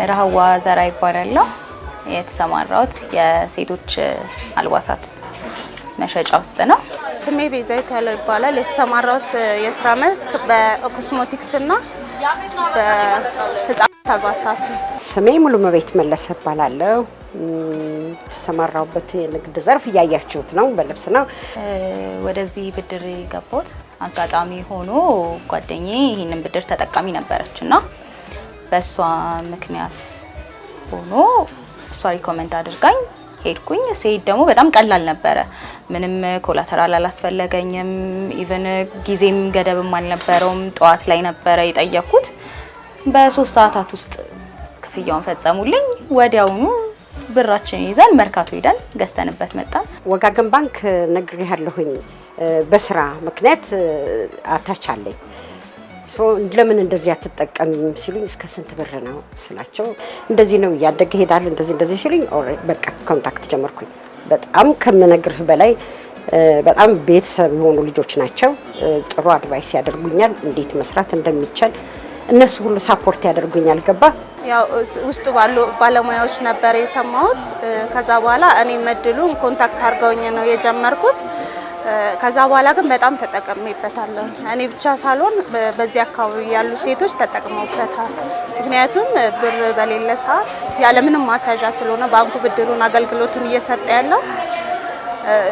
ረሃዋ ዘራ ይባላል። የተሰማራሁት የሴቶች አልባሳት መሸጫ ውስጥ ነው። ስሜ ቤዛዊት ያለው ይባላል። የተሰማራሁት የስራ መስክ በኮስሞቲክስ እና በህፃናት አልባሳት ነው። ስሜ ሙሉመቤት መለሰ ይባላለሁ። የተሰማራሁበት የንግድ ዘርፍ እያያችሁት ነው፣ በልብስ ነው። ወደዚህ ብድር ገባሁት አጋጣሚ ሆኖ ጓደኛዬ ይሄንን ብድር ተጠቃሚ ነበረችና በሷ ምክንያት ሆኖ እሷ ሪኮመንድ አድርጋኝ ሄድኩኝ። ሲሄድ ደግሞ በጣም ቀላል ነበረ። ምንም ኮላተራል አላስፈለገኝም። ኢቭን ጊዜም ገደብም አልነበረውም። ጠዋት ላይ ነበረ የጠየኩት። በ3 ሰዓታት ውስጥ ክፍያውን ፈጸሙልኝ። ወዲያውኑ ብራችን ይዘን መርካቶ ሄደን ገዝተንበት መጣን። ወጋገን ባንክ ነግሬያለሁኝ። በስራ ምክንያት አታች አለኝ። ለምን እንደዚህ አትጠቀምም ሲሉኝ እስከ ስንት ብር ነው ስላቸው እንደዚህ ነው ያደገ ሄዳል እንደዚህ ሲሉኝ በቃ ኮንታክት ጀመርኩኝ። በጣም ከምነግርህ በላይ በጣም ቤተሰብ የሆኑ ልጆች ናቸው። ጥሩ አድቫይስ ያደርጉኛል፣ እንዴት መስራት እንደሚቻል እነሱ ሁሉ ሳፖርት ያደርጉኛል። ገባ ያው ውስጥ ባሉ ባለሙያዎች ነበር የሰማሁት። ከዛ በኋላ እኔ መድሉን ኮንታክት አድርገውኝ ነው የጀመርኩት። ከዛ በኋላ ግን በጣም ተጠቅሜበታለሁ። እኔ ብቻ ሳልሆን በዚህ አካባቢ ያሉ ሴቶች ተጠቅመውበታል። ምክንያቱም ብር በሌለ ሰዓት ያለምንም ማሳዣ ስለሆነ ባንኩ ብድሩን አገልግሎቱን እየሰጠ ያለው፣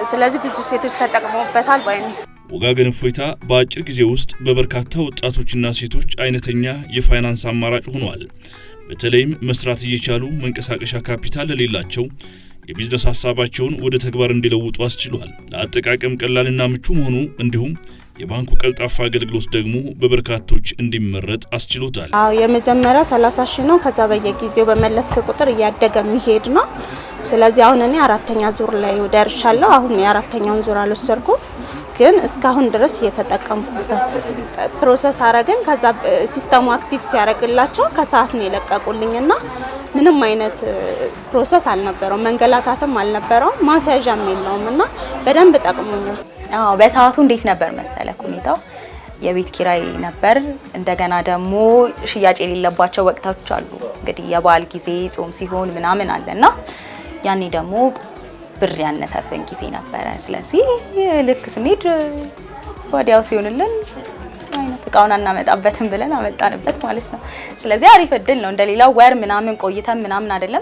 ስለዚህ ብዙ ሴቶች ተጠቅመውበታል ባይ ነኝ። ወጋገን እፎይታ በአጭር ጊዜ ውስጥ በበርካታ ወጣቶችና ሴቶች አይነተኛ የፋይናንስ አማራጭ ሆኗል። በተለይም መስራት እየቻሉ መንቀሳቀሻ ካፒታል ለሌላቸው የቢዝነስ ሐሳባቸውን ወደ ተግባር እንዲለውጡ አስችሏል። ለአጠቃቀም ቀላልና ምቹ መሆኑ እንዲሁም የባንኩ ቀልጣፋ አገልግሎት ደግሞ በበርካቶች እንዲመረጥ አስችሎታል። የመጀመሪያው 30 ሺህ ነው። ከዛ በየጊዜው በመለስክ ቁጥር እያደገ የሚሄድ ነው። ስለዚህ አሁን እኔ 4ኛ ዙር ላይ ደርሻለሁ። አሁን የ4ኛውን ዙር አልወሰድኩም፣ ግን እስካሁን ድረስ እየተጠቀምኩበት ፕሮሰስ አረገኝ። ከዛ ሲስተሙ አክቲቭ ሲያደርግላቸው ከሰዓት ነው የለቀቁልኝና ምንም አይነት ፕሮሰስ አልነበረው፣ መንገላታትም አልነበረው፣ ማስያዣም የለውምና በደንብ ጠቅሞኛል። በሰዓቱ እንዴት ነበር መሰለህ ሁኔታው? የቤት ኪራይ ነበር። እንደገና ደግሞ ሽያጭ የሌለባቸው ወቅቶች አሉ። እንግዲህ የበዓል ጊዜ ጾም ሲሆን ምናምን አለና ያኔ ደግሞ ብር ያነሰብን ጊዜ ነበረ። ስለዚህ ልክ ስንሄድ ወዲያው ሲሆንልን እቃውን አናመጣበትም ብለን አመጣንበት ማለት ነው። ስለዚህ አሪፍ እድል ነው። እንደሌላው ወር ምናምን ቆይተን ምናምን አይደለም።